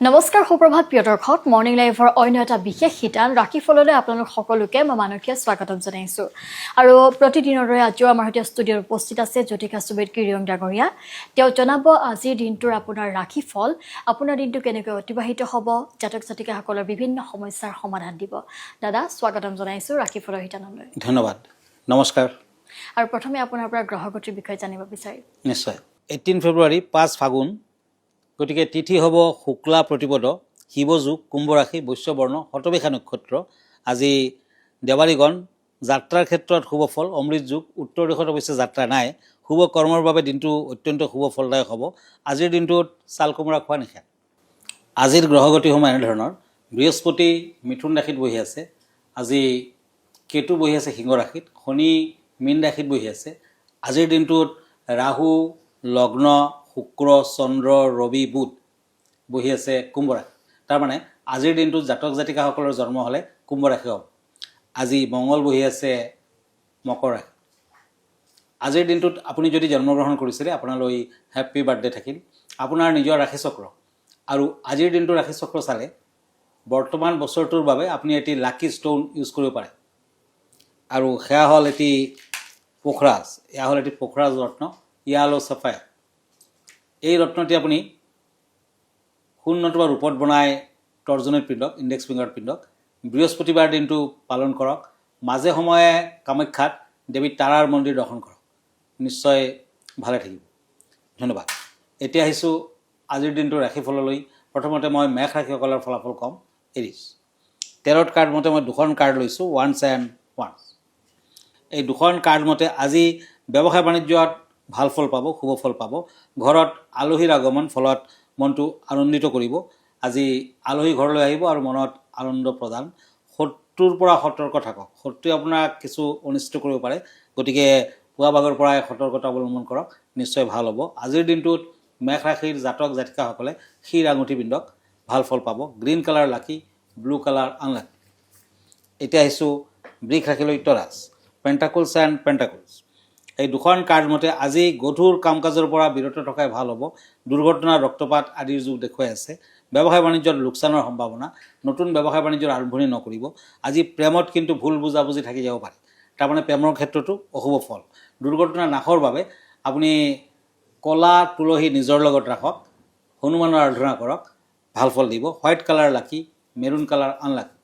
নমস্কাৰ সুপ্ৰভাত প্ৰিয় দৰ্শক মৰ্নিং লাইভৰ অন্য এটা বিশেষ শিতান ৰাখিফললৈ আপোনালোক সকলোকে মই মানসীয় স্বাগতম জনাইছোঁ আৰু প্ৰতিদিনৰ দৰে আজিও আমাৰ সৈতে ষ্টুডিঅ'ত উপস্থিত আছে জ্যোতিকা সুবেদ কিৰিয়ং ডাঙৰীয়া তেওঁ জনাব আজিৰ দিনটোৰ আপোনাৰ ৰাখিফল আপোনাৰ দিনটো কেনেকৈ অতিবাহিত হ'ব জাতক জাতিকাসকলৰ বিভিন্ন সমস্যাৰ সমাধান দিব দাদা স্বাগতম জনাইছোঁ ৰাখিফলৰ শিতানলৈ ধন্যবাদ নমস্কাৰ আৰু প্ৰথমে আপোনাৰ পৰা গ্ৰহগতিৰ বিষয়ে জানিব বিচাৰিম নিশ্চয় 18 ফেব্ৰুৱাৰী 5 ফাগুন গতিকে তিথি হ'ব শুক্লা প্ৰতিপদ শিৱযোগ কুম্ভ ৰাশি বৈশ্যবৰ্ণ শতবিশা নক্ষত্ৰ আজি দেৱালীগণ যাত্ৰাৰ ক্ষেত্ৰত শুভ ফল অমৃত যোগ উত্তৰ দিশত অৱশ্যে যাত্ৰা নাই শুভ কৰ্মৰ বাবে দিনটো অত্যন্ত শুভ ফলদায়ক হ'ব আজিৰ দিনটোত চাল কোমোৰা খোৱা নিষেধ আজিৰ গ্ৰহগতিসমূহ এনেধৰণৰ বৃহস্পতি মিথুন ৰাশিত বহি আছে আজি কেতু বহি আছে সিংহ ৰাশিত শনি মীন ৰাশিত বহি আছে আজিৰ দিনটোত ৰাহু লগ্ন শুক্ৰ চন্দ্ৰ ৰবি বুধ বহি আছে কুম্ভ ৰাশি তাৰমানে আজিৰ দিনটোত জাতক জাতিকাসকলৰ জন্ম হ'লে কুম্ভ ৰাশি হ'ব আজি মঙ্গল বহি আছে মকৰ ৰাশি আজিৰ দিনটোত আপুনি যদি জন্মগ্ৰহণ কৰিছিলে আপোনালৈ হেপ্পী বাৰ্থডে থাকিল আপোনাৰ নিজৰ ৰাশি চক্ৰ আৰু আজিৰ দিনটো ৰাশি চক্ৰ চালে বৰ্তমান বছৰটোৰ বাবে আপুনি এটি লাকি ষ্টোন ইউজ কৰিব পাৰে আৰু সেয়া হ'ল এটি পোখৰাজ এয়া হ'ল এটি পোখৰাজ ৰত্ন ইয়ালো চাফায়াৰ এই ৰত্নটি আপুনি সোণ নতুবা ৰূপত বনাই তৰ্জনীত পিন্ধক ইণ্ডেক্স ফিংগাৰত পিন্ধক বৃহস্পতিবাৰ দিনটো পালন কৰক মাজে সময়ে কামাখ্যাত দেৱী তাৰাৰ মন্দিৰ দৰ্শন কৰক নিশ্চয় ভালে থাকিব ধন্যবাদ এতিয়া আহিছোঁ আজিৰ দিনটো ৰাশিফললৈ প্ৰথমতে মই মেঘ ৰাশিসকলৰ ফলাফল ক'ম এৰিছ তেৰত কাৰ্ড মতে মই দুখন কাৰ্ড লৈছোঁ 1 and 1 এই দুখন কাৰ্ড মতে আজি ব্যৱসায় বাণিজ্যত ভাল ফল পাব শুভ ফল পাব ঘৰত আলহীৰ আগমন ফলত মনটো আনন্দিত কৰিব আজি আলহী ঘৰলৈ আহিব আৰু মনত আনন্দ প্ৰদান শত্ৰুৰ পৰা সতৰ্ক থাকক শত্ৰুৱে আপোনাক কিছু অনিষ্ট কৰিব পাৰে গতিকে পুৱা ভাগৰ পৰাই সতৰ্কতা অৱলম্বন কৰক নিশ্চয় ভাল হ'ব আজিৰ দিনটোত মেঘ ৰাশিৰ জাতক জাতিকাসকলে শিৰ আঙুঠি পিন্ধক ভাল ফল পাব গ্ৰীণ কালাৰ লাকি ব্লু কালাৰ আনলাকি এতিয়া আহিছোঁ বৃষ ৰাশিলৈ তৰাছ পেণ্টাকলছ এণ্ড পেণ্টাকলছ এই দুখন কাৰ্ড মতে আজি গধুৰ কাম কাজৰ পৰা বিৰত থকাই ভাল হ'ব দুৰ্ঘটনা ৰক্তপাত আদিৰ যুগ দেখুৱাই আছে ব্যৱসায় বাণিজ্যত লোকচানৰ সম্ভাৱনা নতুন ব্যৱসায় বাণিজ্যৰ আৰম্ভণি নকৰিব আজি প্ৰেমত কিন্তু ভুল বুজাবুজি থাকি যাব পাৰে তাৰমানে প্ৰেমৰ ক্ষেত্ৰতো অশুভ ফল দুৰ্ঘটনা নাশৰ বাবে আপুনি কলা তুলসী নিজৰ লগত ৰাখক হনুমানৰ আৰাধনা কৰক ভাল ফল দিব হোৱাইট কালাৰ লাকি মেৰুন কালাৰ আনলাকি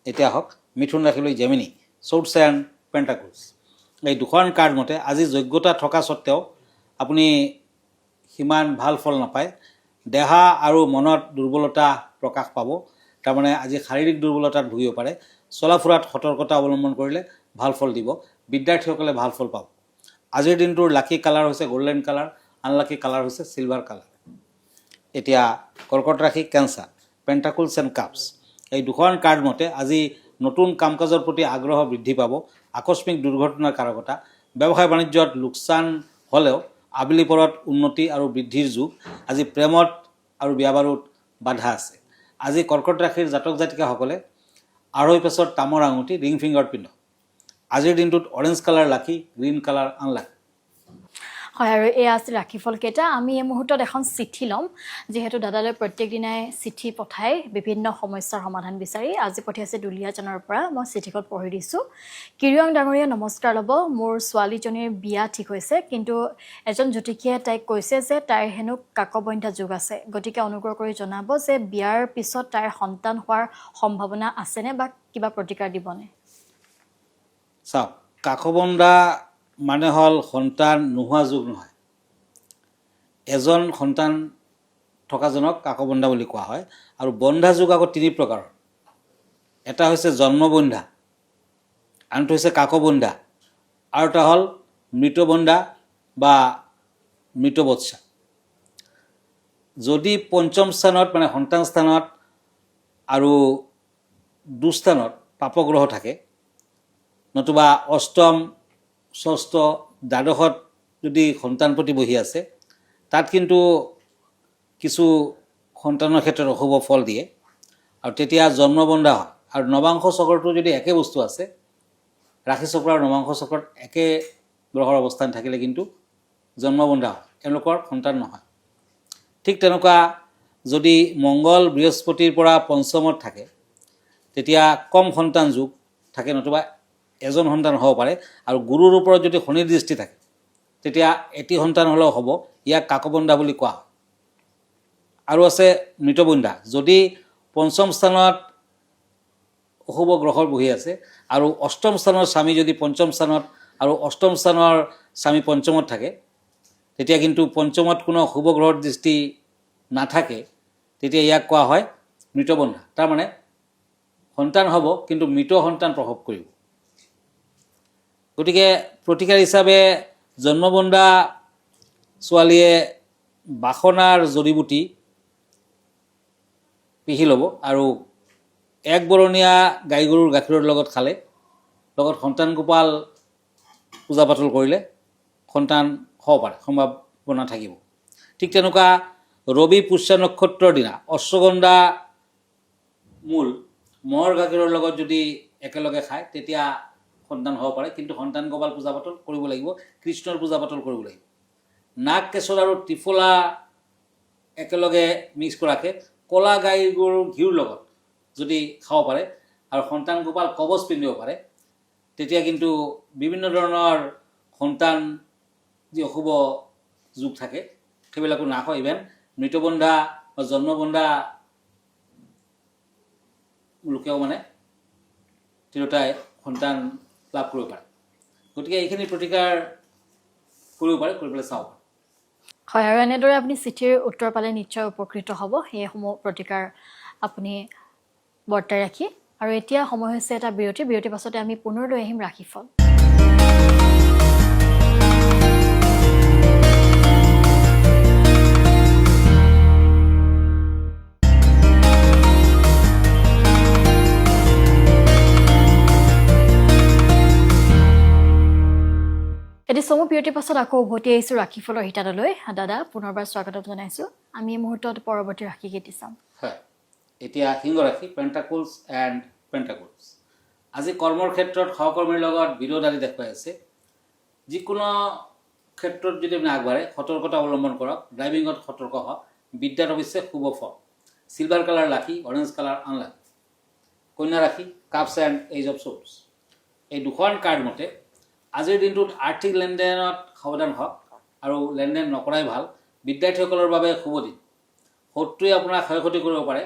এতিয়া হওক মিথুন ৰাশিলৈ জেমিনি চৌটছ এণ্ড পেণ্টাকলছ এই দুখন কাৰ্ড মতে আজি যোগ্যতা থকা স্বত্তেও আপুনি সিমান ভাল ফল নাপায় দেহা আৰু মনত দুৰ্বলতা প্ৰকাশ পাব তাৰমানে আজি শাৰীৰিক দুৰ্বলতাত ভুগিব পাৰে চলা ফুৰাত সতৰ্কতা অৱলম্বন কৰিলে ভাল ফল দিব বিদ্যাৰ্থীসকলে ভাল ফল পাব আজিৰ দিনটোৰ লাকি কালাৰ হৈছে গল্ডেন কালাৰ আনলাকি কালাৰ হৈছে চিলভাৰ কালাৰ এতিয়া কৰ্কট ৰাশি কেঞ্চাৰ পেণ্টাকলছ এণ্ড কাপছ এই দুখন কাৰ্ড মতে আজি নতুন কাম কাজৰ প্ৰতি আগ্ৰহ বৃদ্ধি পাব আকস্মিক দুৰ্ঘটনাৰ কাৰকতা ব্যৱসায় বাণিজ্যত লোকচান হ'লেও আবেলি পৰত উন্নতি আৰু বৃদ্ধিৰ যুগ আজি প্ৰেমত আৰু বিয়া বাৰুত বাধা আছে আজি কৰ্কট ৰাশিৰ জাতক জাতিকাসকলে আঢ়ৈ পেচত তামৰ আঙুঠি ৰিং ফিংগাৰত পিন্ধক আজিৰ দিনটোত অৰেঞ্জ কালাৰ লাকি গ্ৰীণ কালাৰ আনলাকি হয় আৰু এয়া আছিল ৰাশিফল কেইটা আমি এই মুহূৰ্তত এখন চিঠি ল'ম যিহেতু দাদালৈ প্ৰত্যেক দিনাই চিঠি পঠাই বিভিন্ন সমস্যাৰ সমাধান বিচাৰি আজি পঠিয়াইছে দুলীয়াজানৰ পৰা মই চিঠিখন পঢ়ি দিছোঁ কিৰিয়ং ডাঙৰীয়া নমস্কাৰ ল'ব মোৰ ছোৱালীজনীৰ বিয়া ঠিক হৈছে কিন্তু এজন জ্যোতিষীয়ে তাইক কৈছে যে তাইৰ হেনো কাকবন্ধা যোগ আছে গতিকে অনুগ্ৰহ কৰি জনাব যে বিয়াৰ পিছত তাইৰ সন্তান হোৱাৰ সম্ভাৱনা আছেনে বা কিবা প্ৰতিকাৰ দিবনে চাওক কাকবন্ধা মানে হ'ল সন্তান নোহোৱা যুগ নহয় এজন সন্তান থকাজনক কাকবন্ধা বুলি কোৱা হয় আৰু বন্ধা যুগ আকৌ তিনি প্ৰকাৰৰ এটা হৈছে জন্মবন্ধা আনটো হৈছে কাকবন্ধা আৰু এটা হ'ল মৃতবন্ধা বা মৃতবৎসা যদি পঞ্চম স্থানত মানে সন্তান স্থানত আৰু দুস্থানত পাপগ্ৰহ থাকে নতুবা অষ্টম ষষ্ঠ দ্বাদশত যদি সন্তান প্ৰতি বহি আছে তাত কিন্তু কিছু সন্তানৰ ক্ষেত্ৰত অশুভ ফল দিয়ে আৰু তেতিয়া জন্মবন্ধা হয় আৰু নৱাংশ চক্ৰটো যদি একে বস্তু আছে ৰাশি চক্ৰ আৰু নৱাংশ চক্ৰত একে গ্ৰহৰ অৱস্থান থাকিলে কিন্তু জন্মবন্ধা হয় তেওঁলোকৰ সন্তান নহয় ঠিক তেনেকুৱা যদি মংগল বৃহস্পতিৰ পৰা পঞ্চমত থাকে তেতিয়া কম সন্তান যোগ থাকে, নতুবা এজন সন্তান হ'ব পাৰে। আৰু গুৰুৰ ওপৰত যদি শনিৰ দৃষ্টি থাকে তেতিয়া এটি সন্তান হ'লেও হ'ব, ইয়াক কাকবন্ধা বুলি কোৱা হয়। আৰু আছে মৃতবন্ধা, যদি পঞ্চম স্থানত অশুভ গ্ৰহৰ বহি আছে আৰু অষ্টম স্থানৰ স্বামী যদি পঞ্চম স্থানত আৰু অষ্টম স্থানৰ স্বামী পঞ্চমত থাকে, তেতিয়া কিন্তু পঞ্চমত কোনো শুভ গ্ৰহৰ দৃষ্টি নাথাকে, তেতিয়া ইয়াক কোৱা হয় মৃতবন্ধা। তাৰমানে সন্তান হ'ব কিন্তু মৃত সন্তান প্ৰসৱ কৰিব। গতিকে প্ৰতিকাৰ হিচাপে জন্মবন্ধা ছোৱালীয়ে বাসনাৰ জড়িবুটি পিহি ল'ব আৰু এক বৰণীয়া গাই গৰুৰ গাখীৰৰ লগত খালে, লগত সন্তান গোপাল পূজা পাতল কৰিলে সন্তান হ'ব পাৰে, সম্ভাৱনা থাকিব। ঠিক তেনেকুৱা ৰবি পুষ্যা নক্ষত্ৰৰ দিনা অশ্বগন্ধা মূল মহৰ গাখীৰৰ লগত যদি একেলগে খায় তেতিয়া সন্তান হ'ব পাৰে, কিন্তু সন্তান গোপাল পূজা পাতল কৰিব লাগিব, কৃষ্ণৰ পূজা পাতল কৰিব লাগিব। নাগ কেশৰ আৰু ত্ৰিফলা একেলগে মিক্স কৰাকৈ ক'লা গাই গৰুৰ ঘিউৰ লগত যদি খাব পাৰে আৰু সন্তান গোপাল কবচ পিন্ধিব পাৰে, তেতিয়া কিন্তু বিভিন্ন ধৰণৰ সন্তান যি অশুভ যোগ থাকে সেইবিলাকো নাশ হয়। ইভেন মৃতবন্ধা বা জন্মবন্ধা লোকেও মানে তিৰোতাই সন্তান লাভ কৰিব পাৰে। গতিকে এইখিনি প্ৰতিকাৰ কৰিব পাৰে, কৰি পেলাই চাব পাৰে। হয়, আৰু এনেদৰে আপুনি চিঠিৰ উত্তৰ পালে নিশ্চয় উপকৃত হ'ব। সেইসমূহ প্ৰতিকাৰ আপুনি বৰ্তাই ৰাখি। আৰু এতিয়া সময় হৈছে এটা বিৰতিৰ পাছতে আমি পুনৰ লৈ আহিম ৰাশিফল। এতিয়া চমু বিৰতিৰ পাছত আকৌ উভতি আহিছোঁ ৰাশিফলৰ শিতানলৈ। দাদা পুনৰবাৰ স্বাগতম জনাইছোঁ। আমি এই মুহূৰ্তত পৰৱৰ্তী ৰাশিকেইটি চাম। হয়, এতিয়া সিংহ ৰাশি, পেণ্টাকুলছ এণ্ড পেণ্টাকুলছ। আজি কৰ্মৰ ক্ষেত্ৰত সহকৰ্মীৰ লগত বিৰোধ আদি দেখুৱাই আছে। যিকোনো ক্ষেত্ৰত যদি আপুনি আগবাঢ়ে সতৰ্কতা অৱলম্বন কৰক, ড্ৰাইভিঙত সতৰ্ক হওক। বিদ্যাত অৱশ্যে শুভ ফল। চিলভাৰ কালাৰ লাকি, অৰেঞ্জ কালাৰ আনলাকি। কন্যা ৰাশি, কাপছ এণ্ড এইজ অফ শ্ব'ৰ্টছ। এই দুখন কাৰ্ড মতে আজিৰ দিনটোত আৰ্থিক লেনদেনত সাৱধান হওক আৰু লেনদেন নকৰাই ভাল। বিদ্যাৰ্থীসকলৰ বাবে শুভ দিন। শত্ৰুৱে আপোনাৰ ক্ষয় ক্ষতি কৰিব পাৰে,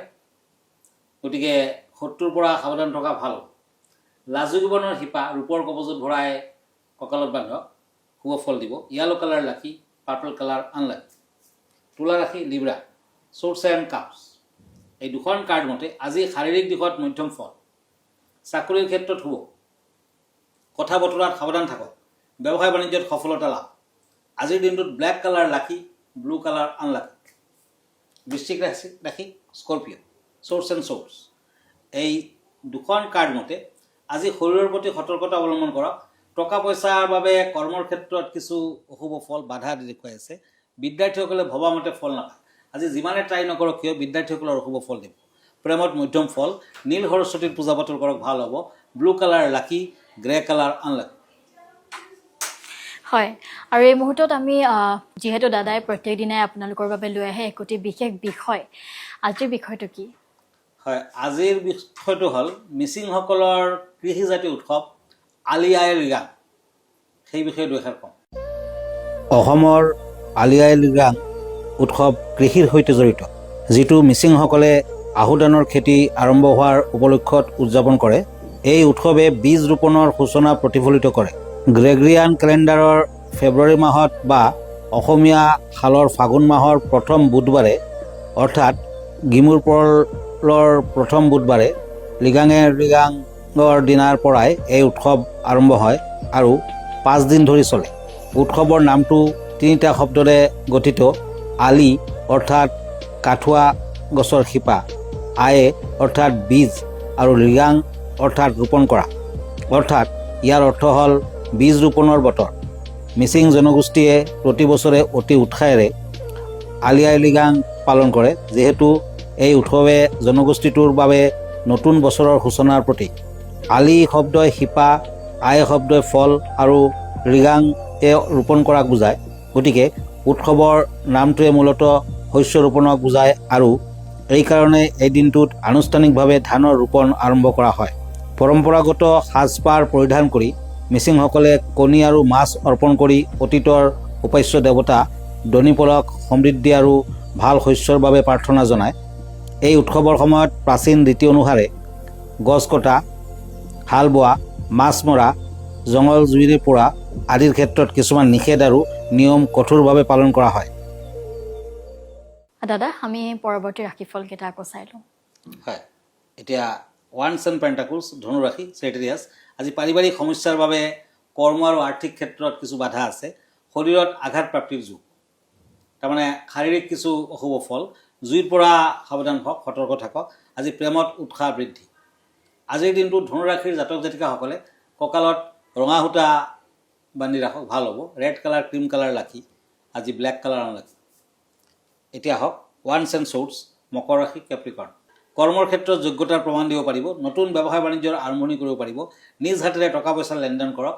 গতিকে শত্ৰুৰ পৰা সাৱধান থকা ভাল। লাজু জীৱনৰ শিপা ৰূপৰ কবজত ভৰাই কঁকালত বান্ধক, শুভ ফল দিব। য়েলো কালাৰ লাকি, পাৰ্পল কালাৰ আনলাকি। তুলা ৰাশি, লিব্ৰা, শ্বৰ্টছ এণ্ড কাপছ। এই দুখন কাৰ্ড মতে আজি শাৰীৰিক দিশত মধ্যম ফল। চাকৰিৰ ক্ষেত্ৰত শুভ। কথা বতৰাত সাৱধান থাকক। ব্যৱসায় বাণিজ্যত সফলতা লাভ। আজিৰ দিনটোত ব্লেক কালাৰ লাকি, ব্লু কালাৰ আনলাকি। বৃশ্চিক ৰাশি, স্কৰ্পিঅ, শ্বৰ্টছ এণ্ড শ্বৰ্টছ। এই দুখন কাৰ্ড মতে আজি শৰীৰৰ প্ৰতি সতৰ্কতা অৱলম্বন কৰক। টকা পইচাৰ বাবে কৰ্মৰ ক্ষেত্ৰত কিছু অশুভ ফল বাধা দেখুৱাই আছে। বিদ্যাৰ্থীসকলে ভবামতে ফল নাপায়। আজি যিমানে ট্ৰাই নকৰক কিয় বিদ্যাৰ্থীসকলৰ অশুভ ফল দিব। প্ৰেমত মধ্যম ফল। নীল সৰস্বতীৰ পূজা পাতল কৰক, ভাল হ'ব। ব্লু কালাৰ লাকি, গ্ৰে কালাৰ আনলাকি। হয়, আৰু এই মুহূৰ্তত আমি যিহেতু দাদাই প্ৰত্যেক দিনাই আপোনালোকৰ বাবে লৈ আহে একোটি বিশেষ বিষয়, আজিৰ বিষয়টো কি? হয়, আজিৰ বিষয়টো হ'ল মিচিংসকলৰ কৃষিজাতীয় উৎসৱ আলি আই লৃগাং। সেই বিষয়ে দুআষাৰ কম। অসমৰ আলি আই লৃগাং উৎসৱ কৃষিৰ সৈতে জড়িত, যিটো মিচিংসকলে আহু ধানৰ খেতি আৰম্ভ হোৱাৰ উপলক্ষত উদযাপন কৰে। এই উৎসৱে বীজ ৰোপণৰ সূচনা প্ৰতিফলিত কৰে। গ্ৰেগৰিয়ান কেলেণ্ডাৰৰ ফেব্ৰুৱাৰী মাহত বা অসমীয়া সালৰ ফাগুন মাহৰ প্ৰথম বুধবাৰে অৰ্থাৎ গিমুৰ পৰলৰ প্ৰথম বুধবাৰে লৃগাঙৰ দিনাৰ পৰাই এই উৎসৱ আৰম্ভ হয় আৰু 5 দিন ধৰি চলে। উৎসৱৰ নামটো 3টা শব্দৰে গঠিত। আলি অৰ্থাৎ কাঠুৱা গছৰ শিপা, আয়ে অৰ্থাৎ বীজ আৰু লৃগাং অৰ্থাৎ ৰোপণ কৰা। অৰ্থাৎ ইয়াৰ অৰ্থ হ'ল বীজ ৰোপণৰ বতৰ। মিচিং জনগোষ্ঠীয়ে প্ৰতি বছৰে অতি উৎসাহেৰে আলি আই লৃগাং পালন কৰে, যিহেতু এই উৎসৱে জনগোষ্ঠীটোৰ বাবে নতুন বছৰৰ সূচনাৰ প্ৰতীক। আলি শব্দই শিপা, আই শব্দই ফল আৰু লৃগাং ৰোপণ কৰাক বুজায়। গতিকে উৎসৱৰ নামটোৱে মূলতঃ শস্য ৰোপণক বুজায় আৰু এইকাৰণে এই দিনটোত আনুষ্ঠানিকভাৱে ধানৰ ৰোপণ আৰম্ভ কৰা হয়। পৰম্পৰাগত সাজপাৰ পৰিধান কৰি মিচিংসকলে কণী আৰু মাছ অৰ্পণ কৰি অতীতৰ উপাস্য দেৱতা দনিপলক সমৃদ্ধি আৰু ভাল শস্যৰ বাবে প্ৰাৰ্থনা জনায়। এই উৎসৱৰ সময়ত প্ৰাচীন ৰীতি অনুসাৰে গছ কটা, হাল বোৱা, মাছ মৰা, জংঘল জুইৰে পোৰা আদিৰ ক্ষেত্ৰত কিছুমান নিষেধ আৰু নিয়ম কঠোৰভাৱে পালন কৰা হয়। দাদা আমি পৰৱৰ্তী ৰাশিফলকেইটা আকৌ চাই লওঁ। হয়, এতিয়া ওৱান্স এণ্ড পেণ্টাকুলছ ধনুৰাশি চেৰিটেৰিয়াছ। আজি পাৰিবাৰিক সমস্যাৰ বাবে কৰ্ম আৰু আৰ্থিক ক্ষেত্ৰত কিছু বাধা আছে। শৰীৰত আঘাত প্ৰাপ্তিৰ যুগ, তাৰমানে শাৰীৰিক কিছু অশুভ ফল। জুইৰ পৰা সাৱধান হওক, সতৰ্ক থাকক। আজি প্ৰেমত উৎসাহ বৃদ্ধি। আজিৰ দিনটোত ধনুৰাশিৰ জাতক জাতিকাসকলে কঁকালত ৰঙা সূতা বান্ধি ৰাখক, ভাল হ'ব। ৰেড কালাৰ, ক্ৰীম কালাৰ লাকি, আজি ব্লেক কালাৰ আনলাকি। এতিয়া হওক ওৱান্স এণ্ড শ্বৰ্টছ মকৰ ৰাশি কেপ্ৰিকৰ্ণ। কৰ্মৰ ক্ষেত্ৰত যোগ্যতাৰ প্ৰমাণ দিব পাৰিব। নতুন ব্যৱসায় বাণিজ্যৰ আৰম্ভণি কৰিব পাৰিব। নিজ হাতেৰে টকা পইচা লেনদেন কৰক,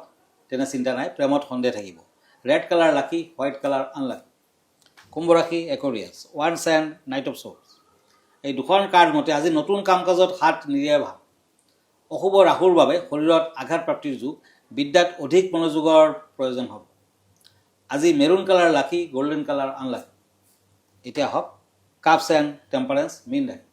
তেনে চিন্তা নাই। প্ৰেমত সন্দেহ থাকিব। Red colour lucky, white colour unlucky. কুম্ভ ৰাশি একুৰিয়াছ ওৱান্স এণ্ড নাইট অফ শ্বৰ্টছ। এই দুখন কাৰ্ড মতে আজি নতুন কাম কাজত হাত নিদিয়াই ভাল। অশুভ ৰাহুৰ বাবে শৰীৰত আঘাত প্ৰাপ্তিৰ যুগ। বিদ্যাত অধিক মনোযোগৰ প্ৰয়োজন হ'ব। আজি মেৰুণ কালাৰ লাকি, গল্ডেন কালাৰ আনলাকি। এতিয়া হওক কাপছ এণ্ড টেম্পাৰেঞ্চ মীন ৰাশি।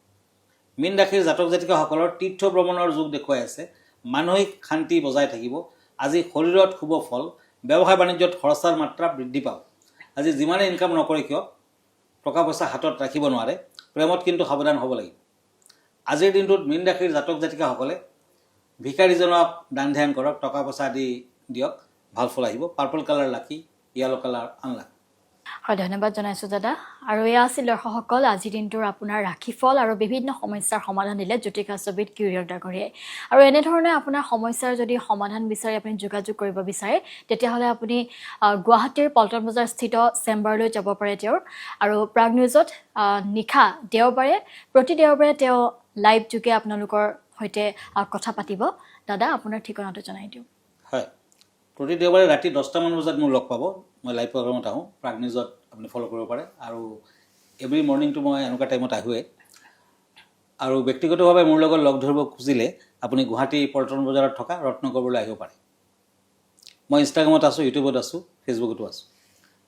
মীন ৰাশিৰ জাতক জাতিকাসকলৰ তীৰ্থ ভ্ৰমণৰ যুগ দেখুৱাই আছে। মানসিক শান্তি বজাই থাকিব। আজি শৰীৰত শুভ ফল। ব্যৱসায় বাণিজ্যত খৰচাৰ মাত্ৰা বৃদ্ধি পাব। আজি যিমানে ইনকাম নকৰে কিয় টকা পইচা হাতত ৰাখিব নোৱাৰে। প্ৰেমত কিন্তু সাৱধান হ'ব লাগিব। আজিৰ দিনটোত মীন ৰাশিৰ জাতক জাতিকাসকলে ভিকাৰীজনক দান ধ্যান কৰক, টকা পইচা আদি দিয়ক, ভাল ফল আহিব। পাৰ্পল কালাৰ লাকি, য়েলো কালাৰ আনলাকি। হয়, ধন্যবাদ জনাইছোঁ দাদা। আৰু এয়া আছিল দৰ্শকসকল আজিৰ দিনটোৰ আপোনাৰ ৰাশিফল আৰু বিভিন্ন সমস্যাৰ সমাধান দিলে জ্যোতিষাস্ত্ৰবিদ কিৰিয়ক ডাঙৰীয়াই। আৰু এনেধৰণে আপোনাৰ সমস্যাৰ যদি সমাধান বিচাৰি আপুনি যোগাযোগ কৰিব বিচাৰে তেতিয়াহ'লে আপুনি গুৱাহাটীৰ পল্টন বজাৰ স্থিত চেম্বাৰলৈ যাব পাৰে তেওঁৰ। আৰু প্ৰাগ নিউজত নিশা প্ৰতি দেওবাৰে তেওঁ লাইভ যোগে আপোনালোকৰ সৈতে কথা পাতিব। দাদা আপোনাৰ ঠিকনাটো জনাই দিওঁ। হয়, প্ৰতি দেওবাৰে ৰাতি 10টামান বজাত মোক লগ পাব। মই লাইভ প্ৰগ্ৰামত আহোঁ। প্ৰাগ নিউজত আপুনি ফ'ল' কৰিব পাৰে। আৰু এভৰি মৰ্ণিংটো মই এনেকুৱা টাইমত আহোঁৱেই। আৰু ব্যক্তিগতভাৱে মোৰ লগত লগ ধৰিব খুজিলে আপুনি গুৱাহাটী পল্টন বজাৰত থকা ৰত্নগড়লৈ আহিব পাৰে। মই ইনষ্টাগ্ৰামত আছোঁ, ইউটিউবত আছোঁ, ফেচবুকতো আছোঁ।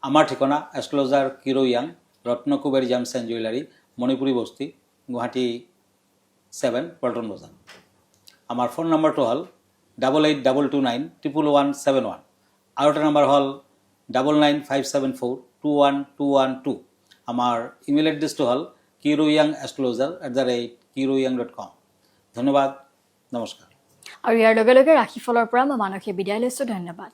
আমাৰ ঠিকনা এষ্ট্ৰলজাৰ কিৰো য়াং, Ratnakuber gems and jewellery, Manipuri Basti, Guwahati 7 Paltan বজাৰ। আমাৰ ফোন নম্বৰটো হ'ল 8822911171। আৰু এটা নম্বৰ হ'ল 9957421212। আমাৰ ইমেইল এড্ৰেছটো হ'ল kiroyangastrologer@kiroyang.com। ধন্যবাদ, নমস্কাৰ। আৰু ইয়াৰ লগে লগে ৰাশিফলৰ পৰা মই মানসী বিদায় লৈছোঁ। ধন্যবাদ।